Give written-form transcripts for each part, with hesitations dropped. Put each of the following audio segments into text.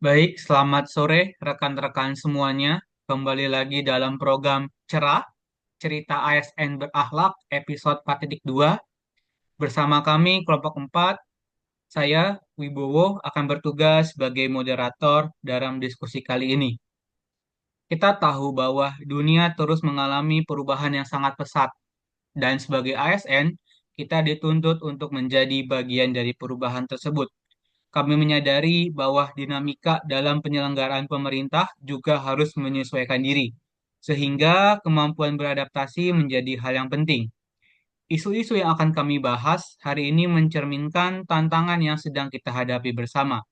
Baik, selamat sore rekan-rekan semuanya. Kembali lagi dalam program Cerah, Cerita ASN Berakhlak, episode 4.2. Bersama kami, kelompok 4, saya, Wibowo, akan bertugas sebagai moderator dalam diskusi kali ini. Kita tahu bahwa dunia terus mengalami perubahan yang sangat pesat, dan sebagai ASN, kita dituntut untuk menjadi bagian dari perubahan tersebut. Kami menyadari bahwa dinamika dalam penyelenggaraan pemerintah juga harus menyesuaikan diri, sehingga kemampuan beradaptasi menjadi hal yang penting. Isu-isu yang akan kami bahas hari ini mencerminkan tantangan yang sedang kita hadapi bersama.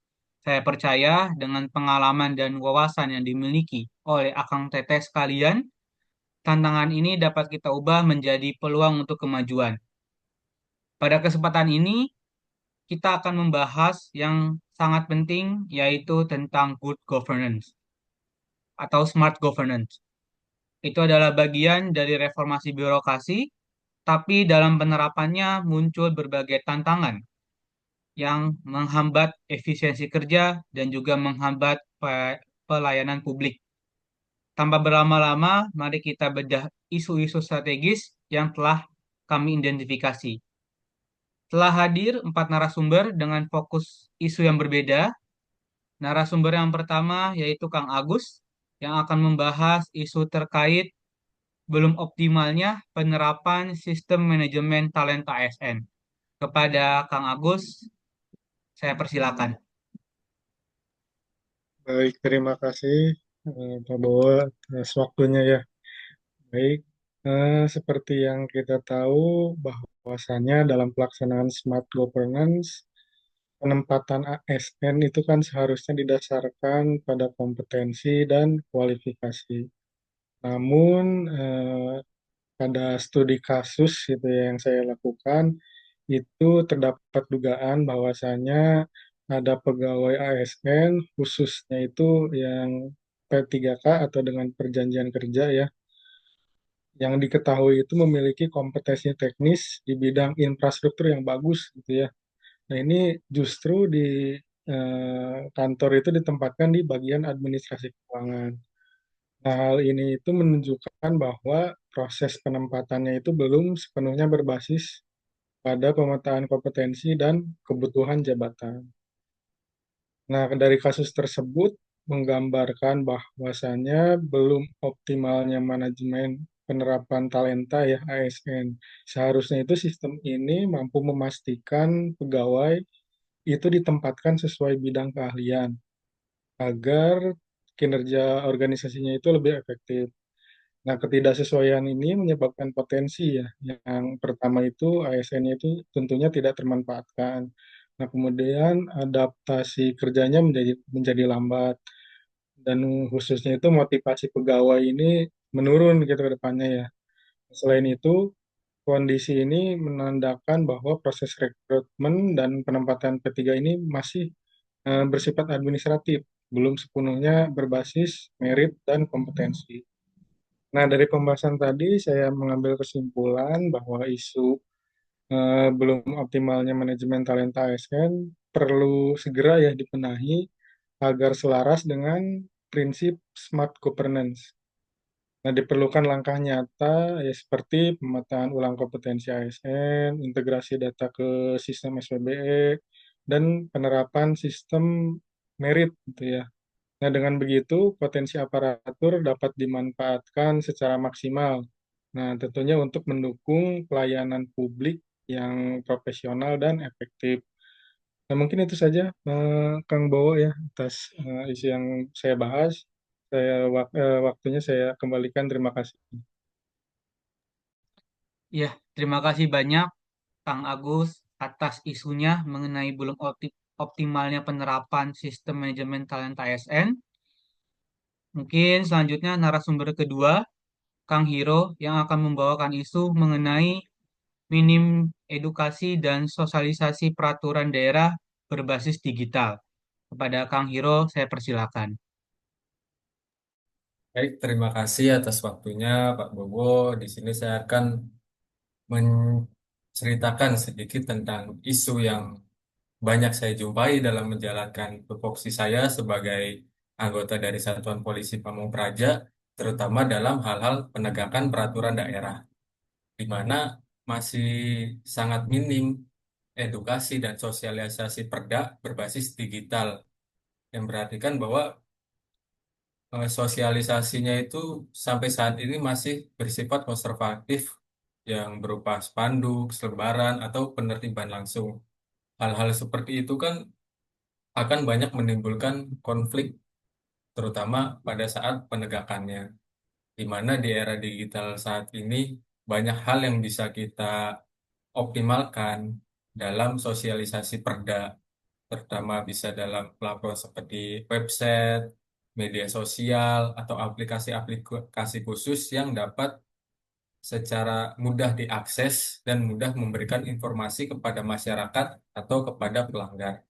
Saya percaya dengan pengalaman dan wawasan yang dimiliki oleh Akang Teteh sekalian, tantangan ini dapat kita ubah menjadi peluang untuk kemajuan. Pada kesempatan ini, kita akan membahas yang sangat penting, yaitu tentang good governance atau smart governance. Itu adalah bagian dari reformasi birokrasi, tapi dalam penerapannya muncul berbagai tantangan yang menghambat efisiensi kerja dan juga menghambat pelayanan publik. Tanpa berlama-lama, mari kita bedah isu-isu strategis yang telah kami identifikasi. Telah hadir 4 narasumber dengan fokus isu yang berbeda. Narasumber yang pertama yaitu Kang Agus yang akan membahas isu terkait belum optimalnya penerapan sistem manajemen talenta ASN. Kepada Kang Agus, saya persilakan. Baik, terima kasih Pak Bowo atas waktunya ya. Baik, seperti yang kita tahu bahwasannya dalam pelaksanaan smart governance, penempatan ASN itu kan seharusnya didasarkan pada kompetensi dan kualifikasi. Namun pada studi kasus itu yang saya lakukan, itu terdapat dugaan bahwasanya ada pegawai ASN khususnya itu yang P3K atau dengan perjanjian kerja ya, yang diketahui itu memiliki kompetensi teknis di bidang infrastruktur yang bagus gitu ya. Nah ini justru di kantor itu ditempatkan di bagian administrasi keuangan. Nah, hal ini itu menunjukkan bahwa proses penempatannya itu belum sepenuhnya berbasis pada pemetaan kompetensi dan kebutuhan jabatan. Nah, dari kasus tersebut menggambarkan bahwasannya belum optimalnya manajemen penerapan talenta ya ASN. Seharusnya itu sistem ini mampu memastikan pegawai itu ditempatkan sesuai bidang keahlian agar kinerja organisasinya itu lebih efektif. Nah, ketidaksesuaian ini menyebabkan potensi ya. Yang pertama itu ASN itu tentunya tidak termanfaatkan. Nah, kemudian adaptasi kerjanya menjadi menjadi lambat dan khususnya itu motivasi pegawai ini menurun gitu ke depannya ya. Selain itu, kondisi ini menandakan bahwa proses rekrutmen dan penempatan P3 ini masih bersifat administratif, belum sepenuhnya berbasis merit dan kompetensi. Nah, dari pembahasan tadi saya mengambil kesimpulan bahwa isu belum optimalnya manajemen talenta ASN perlu segera ya dibenahi agar selaras dengan prinsip smart governance. Nah, diperlukan langkah nyata ya seperti pemetaan ulang kompetensi ASN, integrasi data ke sistem SPBE, dan penerapan sistem merit gitu ya. Nah, dengan begitu, potensi aparatur dapat dimanfaatkan secara maksimal. Nah, tentunya untuk mendukung pelayanan publik yang profesional dan efektif. Nah, mungkin itu saja, Kang Bowo ya, atas isu yang saya bahas. Waktunya saya kembalikan. Terima kasih. Ya, terima kasih banyak Kang Agus atas isunya mengenai belum optimalnya penerapan sistem manajemen talenta ASN. Mungkin selanjutnya narasumber kedua, Kang Hiro yang akan membawakan isu mengenai minim edukasi dan sosialisasi peraturan daerah berbasis digital. Kepada Kang Hiro, saya persilakan. Baik, terima kasih atas waktunya Pak Bobo. Di sini saya akan menceritakan sedikit tentang isu yang banyak saya jumpai dalam menjalankan tupoksi saya sebagai anggota dari Satuan Polisi Pamung Praja, terutama dalam hal-hal penegakan peraturan daerah, di mana masih sangat minim edukasi dan sosialisasi perda berbasis digital, yang berarti kan bahwa sosialisasinya itu sampai saat ini masih bersifat konservatif yang berupa spanduk, selebaran, atau penertiban langsung. Hal-hal seperti itu kan akan banyak menimbulkan konflik, terutama pada saat penegakannya. Di mana di era digital saat ini banyak hal yang bisa kita optimalkan dalam sosialisasi perda, terutama bisa dalam platform seperti website, media sosial, atau aplikasi-aplikasi khusus yang dapat secara mudah diakses dan mudah memberikan informasi kepada masyarakat atau kepada pelanggar.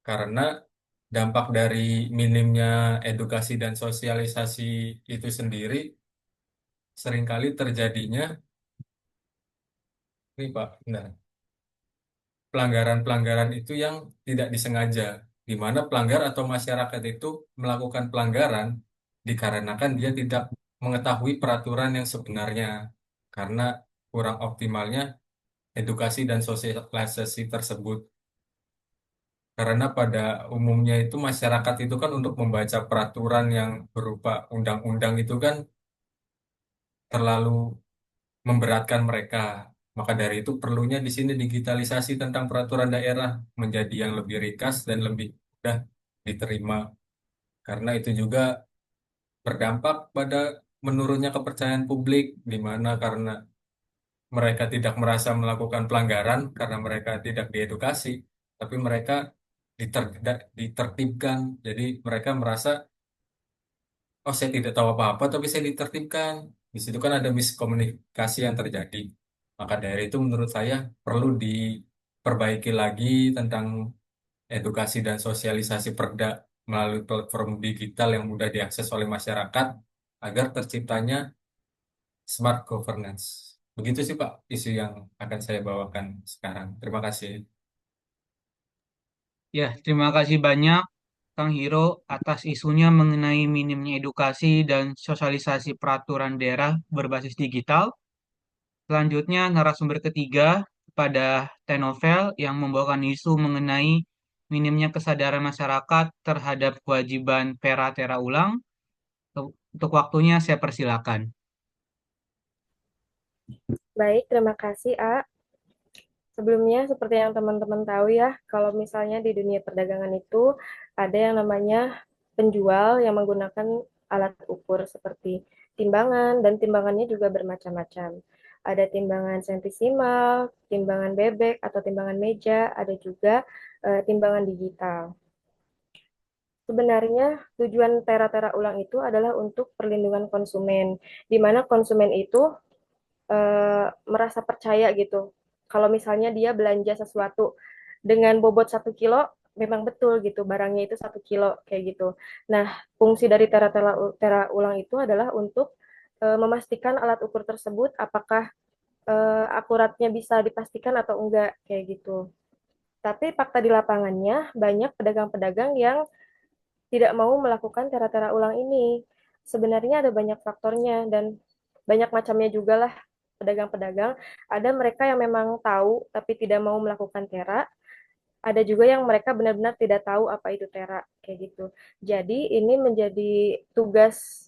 Karena dampak dari minimnya edukasi dan sosialisasi itu sendiri seringkali terjadinya, nih Pak, nah, pelanggaran-pelanggaran itu yang tidak disengaja, di mana pelanggar atau masyarakat itu melakukan pelanggaran dikarenakan dia tidak mengetahui peraturan yang sebenarnya, karena kurang optimalnya edukasi dan sosialisasi tersebut. Karena pada umumnya itu masyarakat itu kan untuk membaca peraturan yang berupa undang-undang itu kan terlalu memberatkan mereka. Maka dari itu perlunya di sini digitalisasi tentang peraturan daerah menjadi yang lebih ringkas dan lebih mudah diterima. Karena itu juga berdampak pada menurunnya kepercayaan publik, di mana karena mereka tidak merasa melakukan pelanggaran karena mereka tidak diedukasi, tapi mereka ditertibkan. Jadi mereka merasa, oh saya tidak tahu apa-apa, tapi saya ditertibkan. Di situ kan ada miskomunikasi yang terjadi. Maka dari itu menurut saya perlu diperbaiki lagi tentang edukasi dan sosialisasi perda melalui platform digital yang mudah diakses oleh masyarakat agar terciptanya smart governance. Begitu sih Pak isu yang akan saya bawakan sekarang. Terima kasih. Ya, terima kasih banyak Kang Hiro atas isunya mengenai minimnya edukasi dan sosialisasi peraturan daerah berbasis digital. Selanjutnya, narasumber ketiga kepada Tenovel yang membawakan isu mengenai minimnya kesadaran masyarakat terhadap kewajiban pera tera ulang. Untuk waktunya, saya persilakan. Baik, terima kasih, A. Sebelumnya, seperti yang teman-teman tahu ya, kalau misalnya di dunia perdagangan itu ada yang namanya penjual yang menggunakan alat ukur seperti timbangan, dan timbangannya juga bermacam-macam. Ada timbangan sentisimal, timbangan bebek atau timbangan meja, ada juga timbangan digital. Sebenarnya tujuan tera-tera ulang itu adalah untuk perlindungan konsumen, di mana konsumen itu merasa percaya gitu. Kalau misalnya dia belanja sesuatu dengan bobot 1 kilo, memang betul gitu barangnya itu 1 kilo kayak gitu. Nah, fungsi dari tera ulang itu adalah untuk memastikan alat ukur tersebut apakah akuratnya bisa dipastikan atau enggak kayak gitu. Tapi fakta di lapangannya banyak pedagang-pedagang yang tidak mau melakukan tera-tera ulang ini. Sebenarnya ada banyak faktornya dan banyak macamnya juga lah pedagang-pedagang. Ada mereka yang memang tahu tapi tidak mau melakukan tera. Ada juga yang mereka benar-benar tidak tahu apa itu tera kayak gitu. Jadi ini menjadi tugas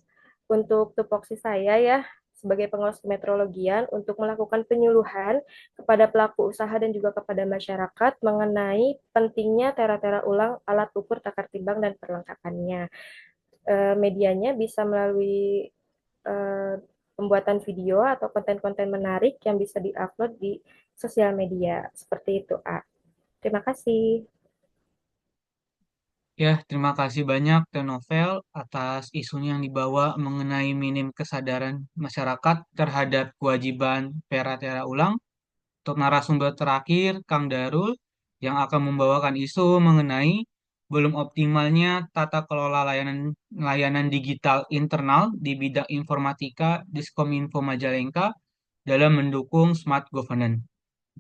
untuk tupoksi saya ya sebagai pengawas kemetrologian untuk melakukan penyuluhan kepada pelaku usaha dan juga kepada masyarakat mengenai pentingnya tera-tera ulang alat ukur takar timbang dan perlengkapannya. Medianya bisa melalui pembuatan video atau konten-konten menarik yang bisa diupload di sosial media. Seperti itu, A. Terima kasih. Ya, terima kasih banyak Tenovel atas isunya yang dibawa mengenai minim kesadaran masyarakat terhadap kewajiban pera tera ulang. Untuk narasumber terakhir, Kang Darul, yang akan membawakan isu mengenai belum optimalnya tata kelola layanan digital internal di bidang informatika Diskominfo Majalengka dalam mendukung smart governance.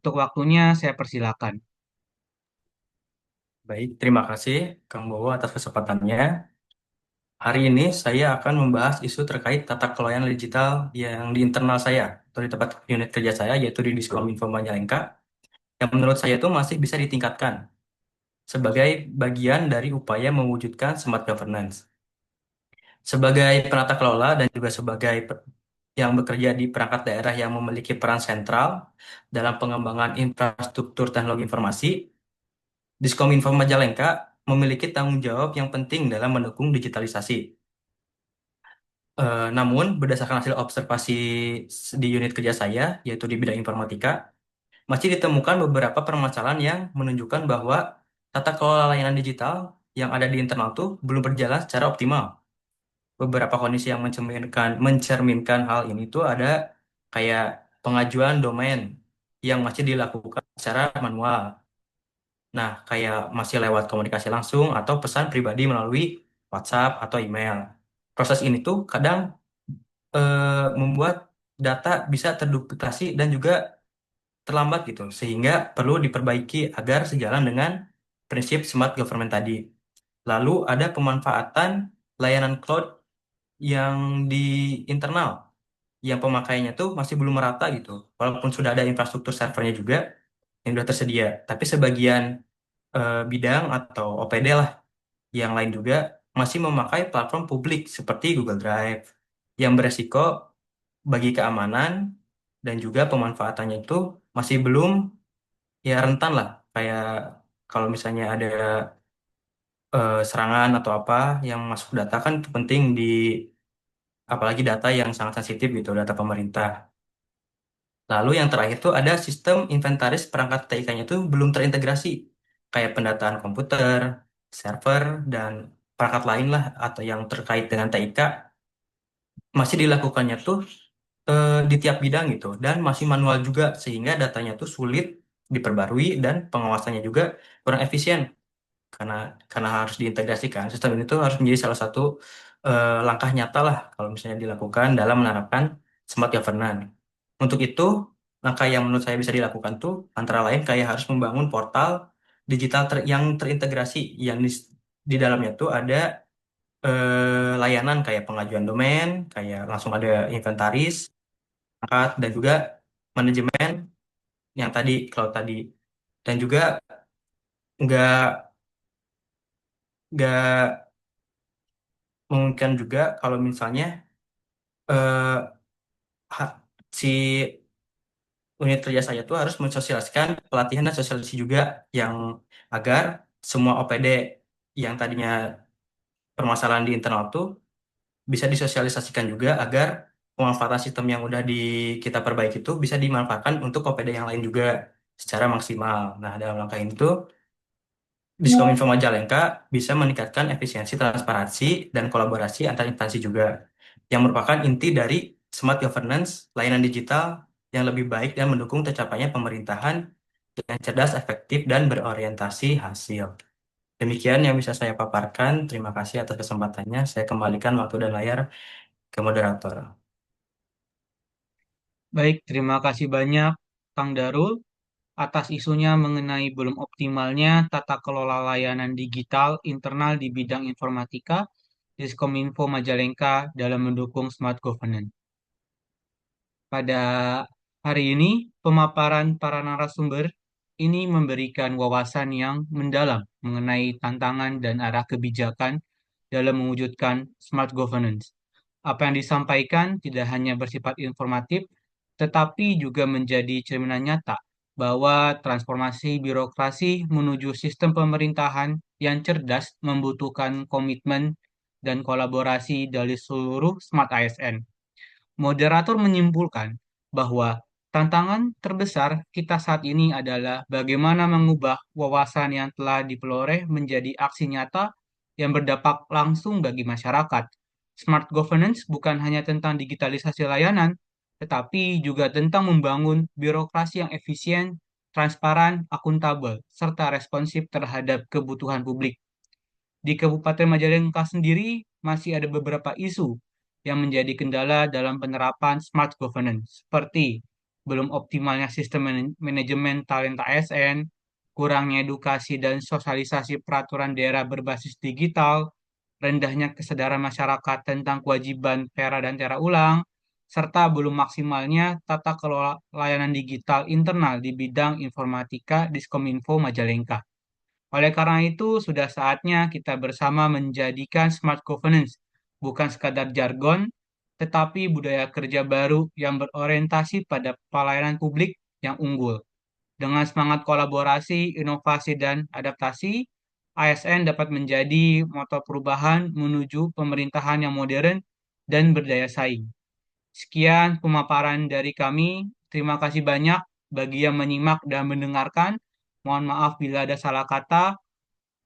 Untuk waktunya, saya persilakan. Baik, terima kasih Kang Bowo atas kesempatannya. Hari ini saya akan membahas isu terkait tata kelola digital yang di internal saya atau di tempat unit kerja saya, yaitu di Diskominfo Majalengka, yang menurut saya itu masih bisa ditingkatkan sebagai bagian dari upaya mewujudkan smart governance. Sebagai penata kelola dan juga sebagai yang bekerja di perangkat daerah yang memiliki peran sentral dalam pengembangan infrastruktur teknologi informasi, Diskominfo Majalengka memiliki tanggung jawab yang penting dalam mendukung digitalisasi. Namun, berdasarkan hasil observasi di unit kerja saya, yaitu di bidang informatika, masih ditemukan beberapa permasalahan yang menunjukkan bahwa tata kelola layanan digital yang ada di internal tuh belum berjalan secara optimal. Beberapa kondisi yang mencerminkan hal ini tuh ada kayak pengajuan domain yang masih dilakukan secara manual. Nah, kayak masih lewat komunikasi langsung atau pesan pribadi melalui WhatsApp atau email. Proses ini tuh kadang membuat data bisa terduplikasi dan juga terlambat gitu, sehingga perlu diperbaiki agar sejalan dengan prinsip smart government tadi. Lalu ada pemanfaatan layanan cloud yang di internal, yang pemakaiannya tuh masih belum merata gitu, walaupun sudah ada infrastruktur servernya juga yang sudah tersedia. Tapi sebagian bidang atau OPD lah yang lain juga masih memakai platform publik seperti Google Drive yang beresiko bagi keamanan dan juga pemanfaatannya itu masih belum ya rentan lah. Kayak kalau misalnya ada serangan atau apa yang masuk data kan itu penting di apalagi data yang sangat sensitif gitu, data pemerintah. Lalu yang terakhir tuh ada sistem inventaris perangkat TIK-nya itu belum terintegrasi kayak pendataan komputer, server dan perangkat lain lah atau yang terkait dengan TIK masih dilakukannya tuh di tiap bidang gitu dan masih manual juga sehingga datanya tuh sulit diperbarui dan pengawasannya juga kurang efisien karena harus diintegrasikan. Sistem ini tuh harus menjadi salah satu langkah nyata lah kalau misalnya dilakukan dalam menerapkan smart governance. Untuk itu, langkah yang menurut saya bisa dilakukan tuh antara lain kayak harus membangun portal digital yang terintegrasi yang di dalamnya tuh ada layanan kayak pengajuan domain, kayak langsung ada inventaris, angkat, dan juga manajemen yang tadi, cloud tadi. Dan juga nggak nggak memungkinkan juga kalau misalnya eh, si unit kerja saya tuh harus mensosialisasikan pelatihan dan sosialisasi juga yang agar semua OPD yang tadinya permasalahan di internal tuh bisa disosialisasikan juga agar pemanfaatan sistem yang udah kita perbaiki itu bisa dimanfaatkan untuk OPD yang lain juga secara maksimal. Nah, dalam langkah ini tuh Diskominfo Majalengka bisa meningkatkan efisiensi, transparansi, dan kolaborasi antar instansi juga, yang merupakan inti dari smart governance layanan digital yang lebih baik dan mendukung tercapainya pemerintahan yang cerdas, efektif, dan berorientasi hasil. Demikian yang bisa saya paparkan. Terima kasih atas kesempatannya. Saya kembalikan waktu dan layar ke moderator. Baik, terima kasih banyak Kang Darul atas isunya mengenai belum optimalnya tata kelola layanan digital internal di bidang informatika Diskominfo Majalengka dalam mendukung smart governance. Pada hari ini, pemaparan para narasumber ini memberikan wawasan yang mendalam mengenai tantangan dan arah kebijakan dalam mewujudkan smart governance. Apa yang disampaikan tidak hanya bersifat informatif, tetapi juga menjadi cerminan nyata bahwa transformasi birokrasi menuju sistem pemerintahan yang cerdas membutuhkan komitmen dan kolaborasi dari seluruh smart ASN. Moderator menyimpulkan bahwa tantangan terbesar kita saat ini adalah bagaimana mengubah wawasan yang telah dipeloreh menjadi aksi nyata yang berdampak langsung bagi masyarakat. Smart governance bukan hanya tentang digitalisasi layanan, tetapi juga tentang membangun birokrasi yang efisien, transparan, akuntabel, serta responsif terhadap kebutuhan publik. Di Kabupaten Majalengka sendiri masih ada beberapa isu yang menjadi kendala dalam penerapan smart governance, seperti belum optimalnya sistem manajemen talenta ASN, kurangnya edukasi dan sosialisasi peraturan daerah berbasis digital, rendahnya kesadaran masyarakat tentang kewajiban pera dan tera ulang, serta belum maksimalnya tata kelola layanan digital internal di bidang informatika Diskominfo Majalengka. Oleh karena itu, sudah saatnya kita bersama menjadikan smart governance bukan sekadar jargon, tetapi budaya kerja baru yang berorientasi pada pelayanan publik yang unggul. Dengan semangat kolaborasi, inovasi, dan adaptasi, ASN dapat menjadi motor perubahan menuju pemerintahan yang modern dan berdaya saing. Sekian pemaparan dari kami. Terima kasih banyak bagi yang menyimak dan mendengarkan. Mohon maaf bila ada salah kata.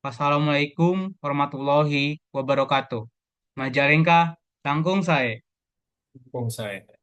Wassalamualaikum warahmatullahi wabarakatuh. Majalengka, tanggung saya. Bung saya.